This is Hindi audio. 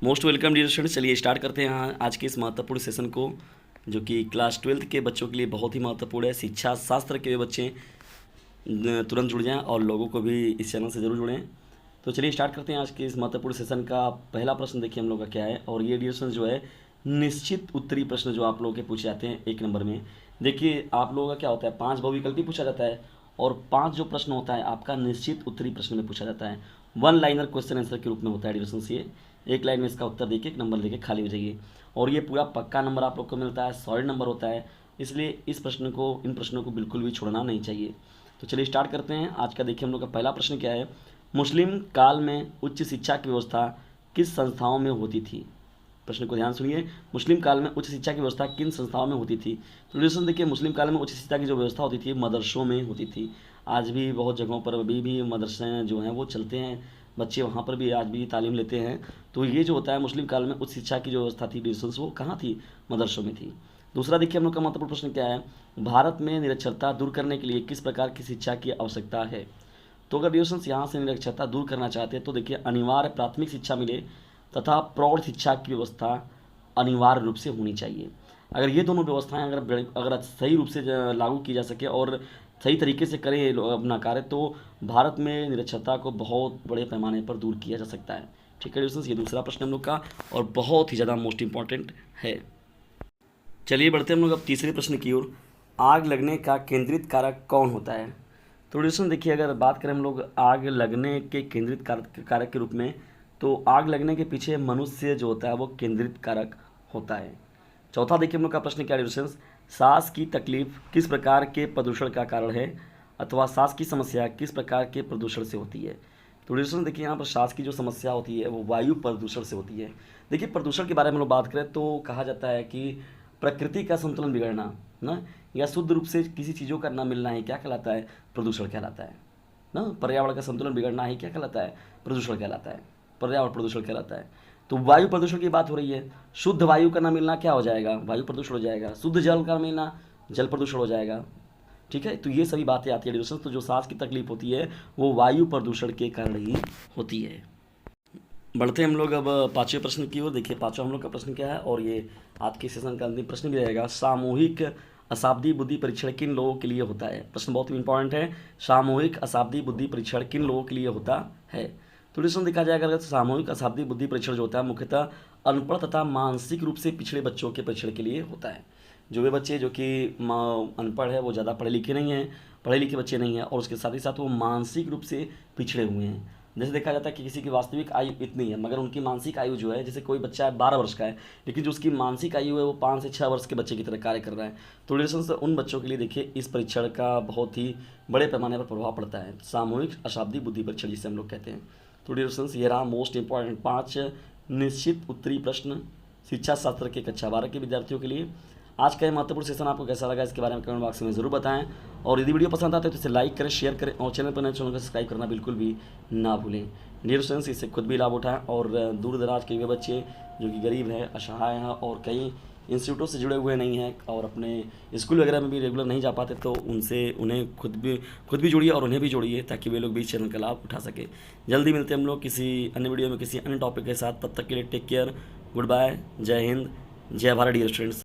Most welcome dear students. चलिए स्टार्ट करते हैं आज के इस महत्वपूर्ण सेशन को, जो कि क्लास 12th के बच्चों के लिए बहुत ही महत्वपूर्ण है। शिक्षा शास्त्र के बच्चे तुरंत जुड़ जाएं और लोगों को भी इस चैनल से ज़रूर जुड़ें। तो चलिए स्टार्ट करते हैं आज के इस महत्वपूर्ण सेशन का। पहला प्रश्न देखिए हम लोग का क्या है, और ये डियर स्टूडेंट्स जो है निश्चित उत्तरी प्रश्न जो आप लोगों के पूछे जाते हैं 1 नंबर में। देखिए आप लोगों का क्या होता है, 5 बहुविकल्पी पूछा जाता है और 5 जो प्रश्न होता है आपका निश्चित उत्तरी प्रश्न में पूछा जाता है। 1 लाइनर क्वेश्चन आंसर के रूप में होता है डियर स्टूडेंट्स। ये एक लाइन में इसका उत्तर देखिए, 1 नंबर देके खाली हो जाइए, और ये पूरा पक्का नंबर आप लोग को मिलता है, सॉलिड नंबर होता है। इसलिए इन प्रश्नों को बिल्कुल भी छोड़ना नहीं चाहिए। तो चलिए स्टार्ट करते हैं आज का। देखिए हम लोग का पहला प्रश्न क्या है, मुस्लिम काल में उच्च शिक्षा की व्यवस्था किस संस्थाओं में होती थी। प्रश्न को ध्यान सुनिए, मुस्लिम काल में उच्च शिक्षा की व्यवस्था किन संस्थाओं में होती थी। तो रिलेशन देखिए, मुस्लिम काल में उच्च शिक्षा की जो व्यवस्था होती थी मदरसों में होती थी। आज भी बहुत जगहों पर अभी भी मदरसे जो हैं वो चलते हैं, बच्चे वहाँ पर भी आज भी तालीम लेते हैं। तो ये जो होता है मुस्लिम काल में उच्च शिक्षा की जो व्यवस्था थी डिविजन्स, वो कहाँ थी, मदरसों में थी। दूसरा देखिए हम लोग का महत्वपूर्ण प्रश्न क्या है, भारत में निरक्षरता दूर करने के लिए किस प्रकार की शिक्षा की आवश्यकता है। तो अगर डिविजन्स यहाँ से निरक्षरता दूर करना चाहते हैं तो देखिए अनिवार्य प्राथमिक शिक्षा मिले तथा प्रौढ़ शिक्षा की व्यवस्था अनिवार्य रूप से होनी चाहिए। अगर ये दोनों व्यवस्थाएं अगर सही रूप से लागू की जा सके और सही तरीके से करें ये लोग अपना कार्य, तो भारत में निरक्षरता को बहुत बड़े पैमाने पर दूर किया जा सकता है। ठीक है डिविजन्स, ये दूसरा प्रश्न हम लोग का और बहुत ही ज़्यादा मोस्ट इंपॉर्टेंट है। चलिए बढ़ते हम लोग अब तीसरे प्रश्न की ओर। आग लगने का केंद्रित कारक कौन होता है। तो डिविजन देखिए, अगर बात करें हम लोग आग लगने के केंद्रित कारक के रूप में, तो आग लगने के पीछे मनुष्य जो होता है वो केंद्रित कारक होता है। चौथा देखिए हम लोग का प्रश्न क्या है डिविजन, सांस की तकलीफ किस प्रकार के प्रदूषण का कारण है, अथवा सांस की समस्या किस प्रकार के प्रदूषण से होती है। तो डिविजन देखिए, यहाँ पर सांस की जो समस्या होती है वो वायु प्रदूषण से होती है। देखिए प्रदूषण के बारे में लोग बात करें तो कहा जाता है कि प्रकृति का संतुलन बिगड़ना ना, या शुद्ध रूप से किसी चीज़ों का ना मिलना ही क्या कहलाता है, प्रदूषण कहलाता है ना। पर्यावरण का संतुलन बिगड़ना ही क्या कहलाता है, प्रदूषण कहलाता है, पर्यावरण प्रदूषण कहलाता है। तो वायु प्रदूषण की बात हो रही है, शुद्ध वायु का ना मिलना क्या हो जाएगा, वायु प्रदूषण हो जाएगा। शुद्ध जल का मिलना जल प्रदूषण हो जाएगा। ठीक है, तो ये सभी बातें आती है डिविजन। तो जो सांस की तकलीफ होती है वो वायु प्रदूषण के कारण ही होती है। बढ़ते हम लोग अब 5वें प्रश्न की ओर। देखिए 5वां हम लोग का प्रश्न क्या है, और ये आज के सेशन का अंतिम प्रश्न भी रहेगा। सामूहिक अशाब्दिक बुद्धि परीक्षण किन लोगों के लिए होता है। प्रश्न बहुत ही इंपॉर्टेंट है, सामूहिक अशाब्दिक बुद्धि परीक्षण किन लोगों के लिए होता है। तो डिस्कशन देखा जाएगा, अगर सामूहिक अशाब्दिक बुद्धि परीक्षण जो होता है मुख्यतः अनपढ़ तथा मानसिक रूप से पिछड़े बच्चों के परीक्षण के लिए होता है। जो वे बच्चे जो कि अनपढ़ है, वो ज़्यादा पढ़े लिखे नहीं हैं, पढ़े लिखे बच्चे नहीं हैं, और उसके साथ ही साथ वो मानसिक रूप से पिछड़े हुए हैं। जैसे देखा जाता है कि किसी की वास्तविक आयु इतनी है मगर उनकी मानसिक आयु जो है, जैसे कोई बच्चा है 12 वर्ष का है लेकिन जो उसकी मानसिक आयु है वो 5 से 6 वर्ष के बच्चे की तरह कार्य कर रहा है। तो रिलेशन से उन बच्चों के लिए देखिए इस परीक्षण का बहुत ही बड़े पैमाने पर प्रभाव पड़ता है, सामूहिक अशाब्दिक बुद्धि परीक्षण जिसे हम लोग कहते हैं। तो रिलेशन ये रहा मोस्ट इंपॉर्टेंट 5 निश्चित उत्तरी प्रश्न शिक्षा शास्त्र के कक्षा 12 के विद्यार्थियों के लिए। आज का ये महत्वपूर्ण सेशन आपको कैसा लगा इसके बारे में कमेंट बॉक्स में ज़रूर बताएं, और यदि वीडियो पसंद आता है तो इसे लाइक करें, शेयर करें, और चैनल पर नए चैनल को सब्सक्राइब करना बिल्कुल भी ना भूलें। डियर स्टूडेंट्स, इससे खुद भी लाभ उठाएं और दूर दराज के वे बच्चे जो कि गरीब हैं, असहाय हैं और कई इंस्टीट्यूटों से जुड़े हुए नहीं हैं और अपने स्कूल वगैरह में भी रेगुलर नहीं जा पाते, तो उन्हें खुद भी जोड़िए और उन्हें भी जोड़िए ताकि वे लोग भी इस चैनल का लाभ उठा सके। जल्दी मिलते हैं हम लोग किसी अन्य वीडियो में किसी अन्य टॉपिक के साथ। तब तक के लिए टेक केयर, गुड बाय, जय हिंद, जय भारत डियर स्टूडेंट्स।